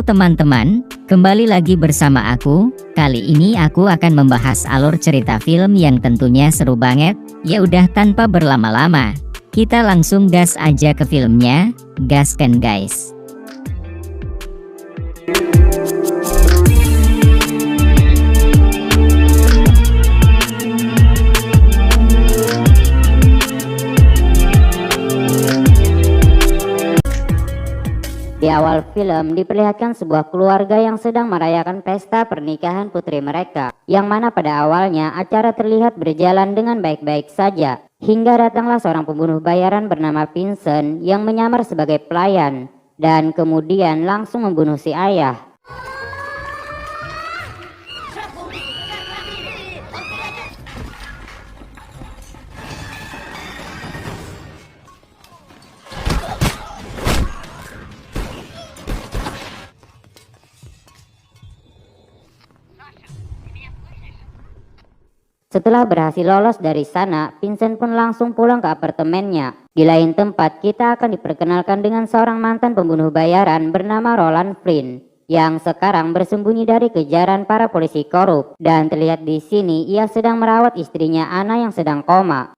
Halo teman-teman, kembali lagi bersama aku. Kali ini aku akan membahas alur cerita film yang tentunya seru banget. Ya udah tanpa berlama-lama, kita langsung gas aja ke filmnya. Gaskan guys. Di awal film diperlihatkan sebuah keluarga yang sedang merayakan pesta pernikahan putri mereka, yang mana pada awalnya acara terlihat berjalan dengan baik-baik saja, hingga datanglah seorang pembunuh bayaran bernama Vincent yang menyamar sebagai pelayan, dan kemudian langsung membunuh si ayah. Setelah berhasil lolos dari sana, Vincent pun langsung pulang ke apartemennya. Di lain tempat, kita akan diperkenalkan dengan seorang mantan pembunuh bayaran bernama Roland Flynn, yang sekarang bersembunyi dari kejaran para polisi korup. Dan terlihat di sini ia sedang merawat istrinya Anna yang sedang koma.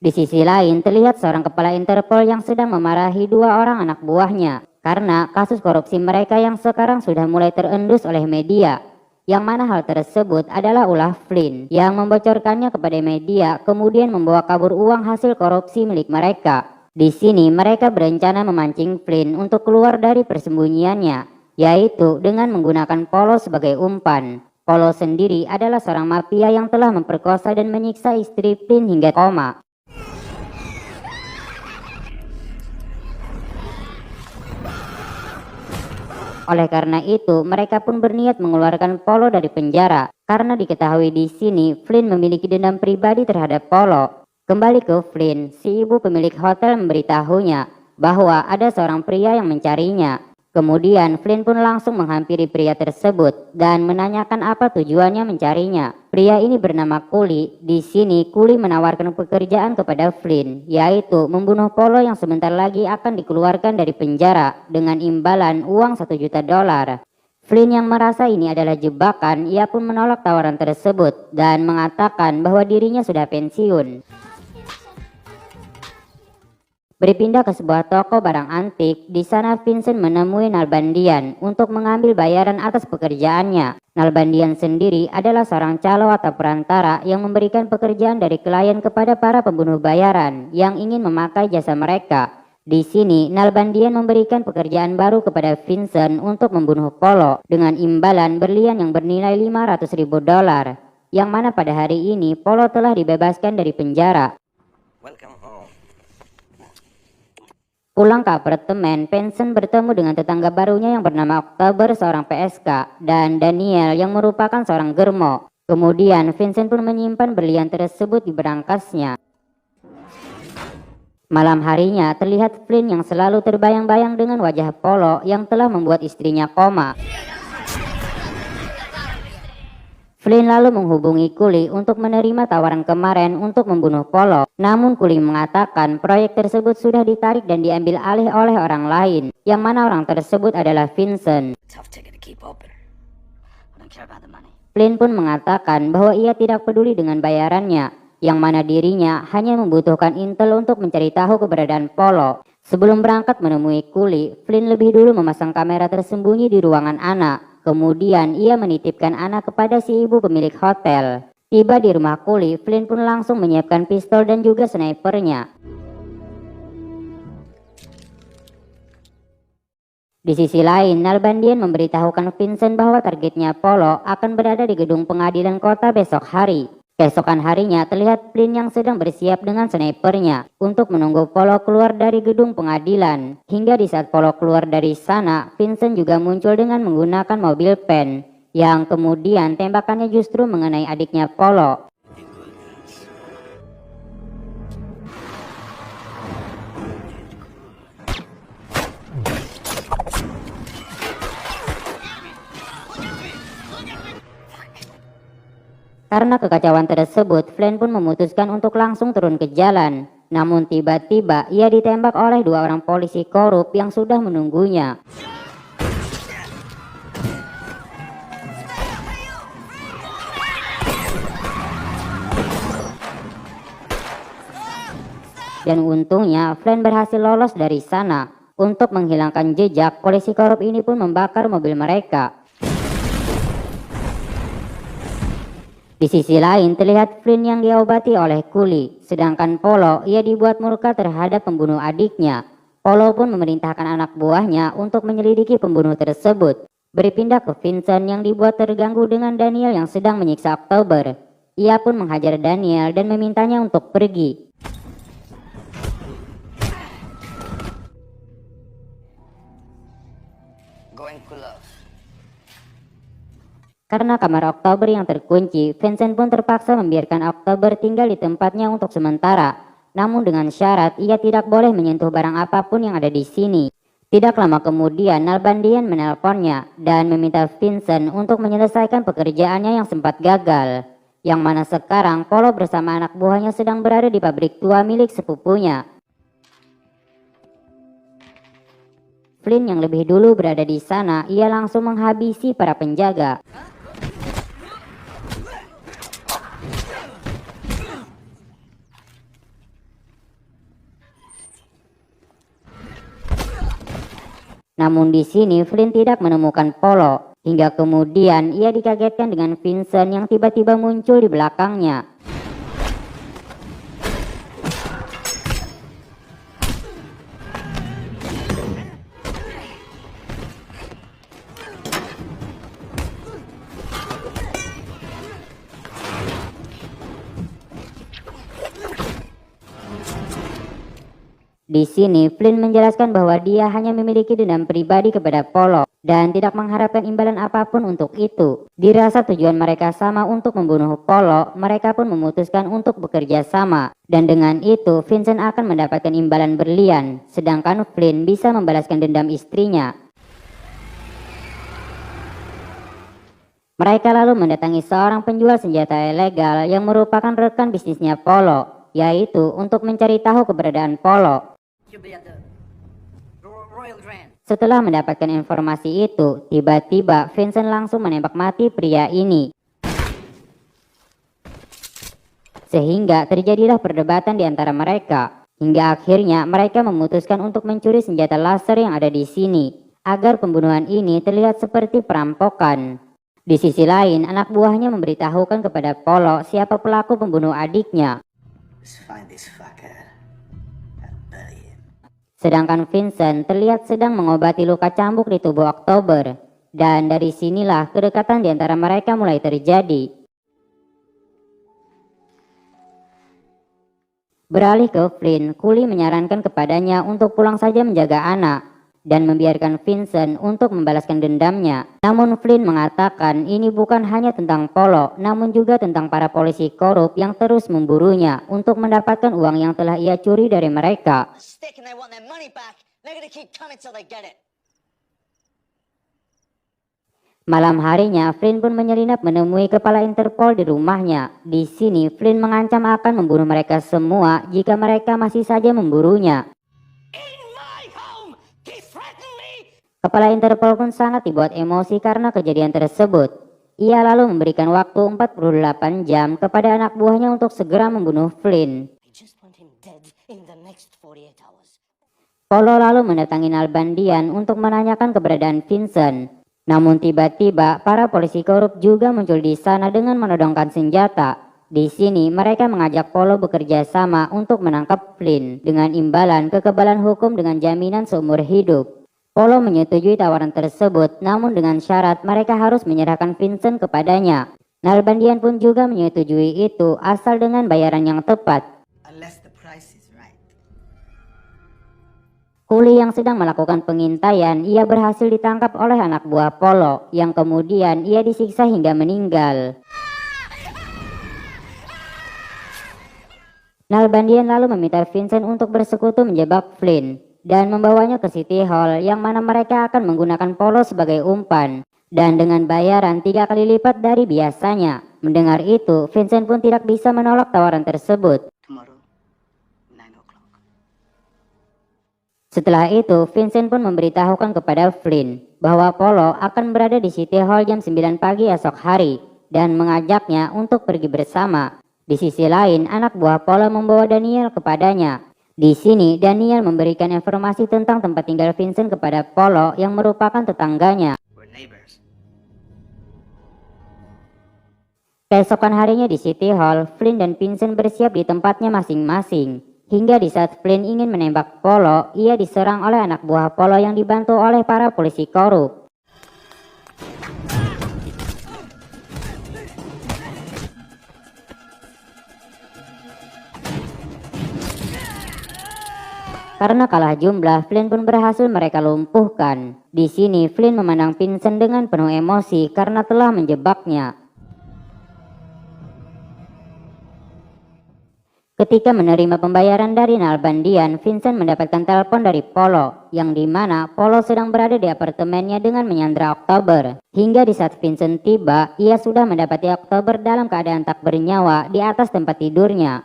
Di sisi lain, terlihat seorang kepala Interpol yang sedang memarahi dua orang anak buahnya karena kasus korupsi mereka yang sekarang sudah mulai terendus oleh media. Yang mana hal tersebut adalah ulah Flynn yang membocorkannya kepada media, kemudian membawa kabur uang hasil korupsi milik mereka. Di sini mereka berencana memancing Flynn untuk keluar dari persembunyiannya, yaitu dengan menggunakan Polo sebagai umpan. Polo sendiri adalah seorang mafia yang telah memperkosa dan menyiksa istri Flynn hingga koma. Oleh karena itu, mereka pun berniat mengeluarkan Polo dari penjara karena diketahui di sini Flynn memiliki dendam pribadi terhadap Polo. Kembali ke Flynn, si ibu pemilik hotel memberitahunya bahwa ada seorang pria yang mencarinya. Kemudian Flynn pun langsung menghampiri pria tersebut dan menanyakan apa tujuannya mencarinya. Pria ini bernama Kuli. Di sini Kuli menawarkan pekerjaan kepada Flynn, yaitu membunuh Polo yang sebentar lagi akan dikeluarkan dari penjara dengan imbalan uang $1 juta. Flynn yang merasa ini adalah jebakan, ia pun menolak tawaran tersebut dan mengatakan bahwa dirinya sudah pensiun. Berpindah ke sebuah toko barang antik, di sana Vincent menemui Nalbandian untuk mengambil bayaran atas pekerjaannya. Nalbandian sendiri adalah seorang calo atau perantara yang memberikan pekerjaan dari klien kepada para pembunuh bayaran yang ingin memakai jasa mereka. Di sini Nalbandian memberikan pekerjaan baru kepada Vincent untuk membunuh Polo dengan imbalan berlian yang bernilai $500.000, yang mana pada hari ini Polo telah dibebaskan dari penjara. Pulang ke apartemen, Vincent bertemu dengan tetangga barunya yang bernama Oktober, seorang PSK, dan Daniel yang merupakan seorang germo. Kemudian Vincent pun menyimpan berlian tersebut di berangkasnya. Malam harinya terlihat Flynn yang selalu terbayang-bayang dengan wajah Polo yang telah membuat istrinya koma. Flynn lalu menghubungi Kuli untuk menerima tawaran kemarin untuk membunuh Polo. Namun Kuli mengatakan proyek tersebut sudah ditarik dan diambil alih oleh orang lain, yang mana orang tersebut adalah Vincent. Flynn pun mengatakan bahwa ia tidak peduli dengan bayarannya, yang mana dirinya hanya membutuhkan intel untuk mencari tahu keberadaan Polo. Sebelum berangkat menemui Kuli, Flynn lebih dulu memasang kamera tersembunyi di ruangan Anna. Kemudian ia menitipkan Anna kepada si ibu pemilik hotel. Tiba di rumah Kuli, Flynn pun langsung menyiapkan pistol dan juga snipernya. Di sisi lain, Nalbandian memberitahukan Vincent bahwa targetnya Polo akan berada di gedung pengadilan kota besok hari. Keesokan harinya terlihat Flynn yang sedang bersiap dengan snipernya untuk menunggu Polo keluar dari gedung pengadilan. Hingga di saat Polo keluar dari sana, Vincent juga muncul dengan menggunakan mobil pen, yang kemudian tembakannya justru mengenai adiknya Polo. Karena kekacauan tersebut, Flynn pun memutuskan untuk langsung turun ke jalan. Namun tiba-tiba ia ditembak oleh dua orang polisi korup yang sudah menunggunya. Dan untungnya Flynn berhasil lolos dari sana. Untuk menghilangkan jejak, polisi korup ini pun membakar mobil mereka. Di sisi lain terlihat Flynn yang diobati oleh kuli, sedangkan Polo ia dibuat murka terhadap pembunuh adiknya. Polo pun memerintahkan anak buahnya untuk menyelidiki pembunuh tersebut. Berpindah ke Vincent yang dibuat terganggu dengan Daniel yang sedang menyiksa October. Ia pun menghajar Daniel dan memintanya untuk pergi. Karena kamar October yang terkunci, Vincent pun terpaksa membiarkan October tinggal di tempatnya untuk sementara. Namun dengan syarat ia tidak boleh menyentuh barang apapun yang ada di sini. Tidak lama kemudian Nalbandian menelponnya dan meminta Vincent untuk menyelesaikan pekerjaannya yang sempat gagal. Yang mana sekarang Polo bersama anak buahnya sedang berada di pabrik tua milik sepupunya. Flynn yang lebih dulu berada di sana, ia langsung menghabisi para penjaga. Namun di sini Flynn tidak menemukan Polo, hingga kemudian ia dikagetkan dengan Vincent yang tiba-tiba muncul di belakangnya. Di sini Flynn menjelaskan bahwa dia hanya memiliki dendam pribadi kepada Polo dan tidak mengharapkan imbalan apapun untuk itu. Dirasa tujuan mereka sama untuk membunuh Polo, mereka pun memutuskan untuk bekerja sama. Dan dengan itu Vincent akan mendapatkan imbalan berlian, sedangkan Flynn bisa membalaskan dendam istrinya. Mereka lalu mendatangi seorang penjual senjata ilegal yang merupakan rekan bisnisnya Polo, yaitu untuk mencari tahu keberadaan Polo. Setelah mendapatkan informasi itu, tiba-tiba Vincent langsung menembak mati pria ini. Sehingga terjadilah perdebatan di antara mereka. Hingga akhirnya mereka memutuskan untuk mencuri senjata laser yang ada di sini, agar pembunuhan ini terlihat seperti perampokan. Di sisi lain, anak buahnya memberitahukan kepada Polo siapa pelaku pembunuh adiknya. Sedangkan Vincent terlihat sedang mengobati luka cambuk di tubuh October. Dan dari sinilah kedekatan di antara mereka mulai terjadi. Beralih ke Flynn, kuli menyarankan kepadanya untuk pulang saja menjaga anak dan membiarkan Vincent untuk membalaskan dendamnya. Namun Flynn mengatakan ini bukan hanya tentang Polo, namun juga tentang para polisi korup yang terus memburunya untuk mendapatkan uang yang telah ia curi dari mereka. Malam harinya, Flynn pun menyelinap menemui kepala Interpol di rumahnya. Di sini, Flynn mengancam akan membunuh mereka semua jika mereka masih saja memburunya. Kepala Interpol pun sangat dibuat emosi karena kejadian tersebut. Ia lalu memberikan waktu 48 jam kepada anak buahnya untuk segera membunuh Flynn. Polo lalu mendatangi Nalbandian untuk menanyakan keberadaan Vincent. Namun tiba-tiba para polisi korup juga muncul di sana dengan menodongkan senjata. Di sini mereka mengajak Polo bekerja sama untuk menangkap Flynn dengan imbalan kekebalan hukum dengan jaminan seumur hidup. Polo menyetujui tawaran tersebut, namun dengan syarat mereka harus menyerahkan Vincent kepadanya. Nalbandian pun juga menyetujui itu asal dengan bayaran yang tepat. Kuli yang sedang melakukan pengintaian, ia berhasil ditangkap oleh anak buah Polo, yang kemudian ia disiksa hingga meninggal. Nalbandian lalu meminta Vincent untuk bersekutu menjebak Flynn dan membawanya ke City Hall, yang mana mereka akan menggunakan Polo sebagai umpan dan dengan bayaran 3 kali lipat dari biasanya. Mendengar itu, Vincent pun tidak bisa menolak tawaran tersebut. Setelah itu, Vincent pun memberitahukan kepada Flynn bahwa Polo akan berada di City Hall jam 9 pagi esok hari dan mengajaknya untuk pergi bersama. Di sisi lain, anak buah Polo membawa Daniel kepadanya. Di sini, Daniel memberikan informasi tentang tempat tinggal Vincent kepada Polo yang merupakan tetangganya. Keesokan harinya di City Hall, Flynn dan Vincent bersiap di tempatnya masing-masing. Hingga di saat Flynn ingin menembak Polo, ia diserang oleh anak buah Polo yang dibantu oleh para polisi korup. Karena kalah jumlah, Flynn pun berhasil mereka lumpuhkan. Di sini, Flynn memandang Vincent dengan penuh emosi karena telah menjebaknya. Ketika menerima pembayaran dari Nalbandian, Vincent mendapatkan telepon dari Polo, yang dimana Polo sedang berada di apartemennya dengan menyandra Oktober. Hingga di saat Vincent tiba, ia sudah mendapati Oktober dalam keadaan tak bernyawa di atas tempat tidurnya.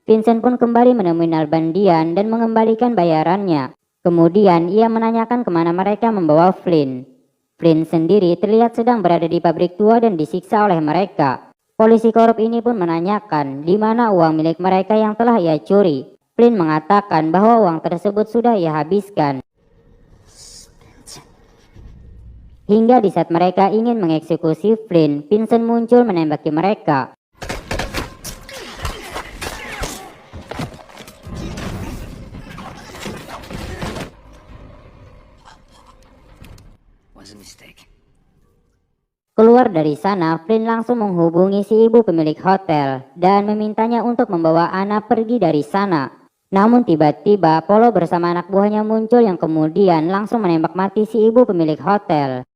Vincent pun kembali menemui Nalbandian dan mengembalikan bayarannya. Kemudian ia menanyakan kemana mereka membawa Flynn. Flynn sendiri terlihat sedang berada di pabrik tua dan disiksa oleh mereka. Polisi korup ini pun menanyakan di mana uang milik mereka yang telah ia curi. Flynn mengatakan bahwa uang tersebut sudah ia habiskan. Hingga di saat mereka ingin mengeksekusi Flynn, Vincent muncul menembaki mereka. Keluar dari sana, Flynn langsung menghubungi si ibu pemilik hotel dan memintanya untuk membawa Anna pergi dari sana. Namun tiba-tiba Polo bersama anak buahnya muncul yang kemudian langsung menembak mati si ibu pemilik hotel.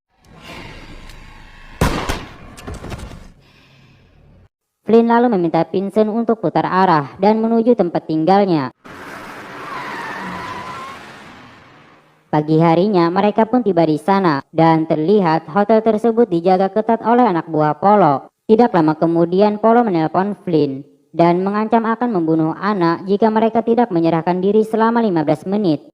Flynn lalu meminta Vincent untuk putar arah dan menuju tempat tinggalnya. Pagi harinya mereka pun tiba di sana dan terlihat hotel tersebut dijaga ketat oleh anak buah Polo. Tidak lama kemudian Polo menelpon Flynn dan mengancam akan membunuh Anna jika mereka tidak menyerahkan diri selama 15 menit.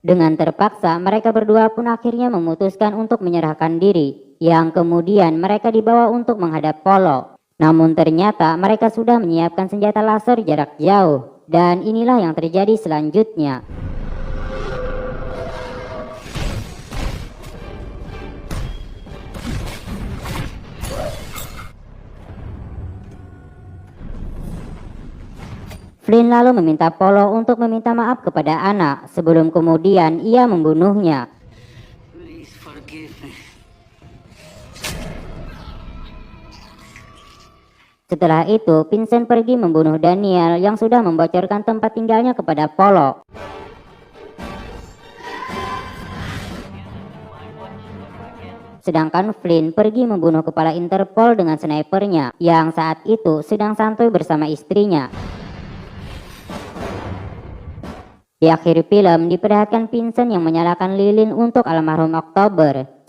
Dengan terpaksa mereka berdua pun akhirnya memutuskan untuk menyerahkan diri, yang kemudian mereka dibawa untuk menghadap Polo. Namun ternyata mereka sudah menyiapkan senjata laser jarak jauh, dan inilah yang terjadi selanjutnya. Flynn lalu meminta Polo untuk meminta maaf kepada Anna sebelum kemudian ia membunuhnya. Setelah itu, Vincent pergi membunuh Daniel yang sudah membocorkan tempat tinggalnya kepada Polo. Sedangkan Flynn pergi membunuh kepala Interpol dengan snipernya yang saat itu sedang santuy bersama istrinya. Di akhir film diperlihatkan Vincent yang menyalakan lilin untuk almarhum Oktober.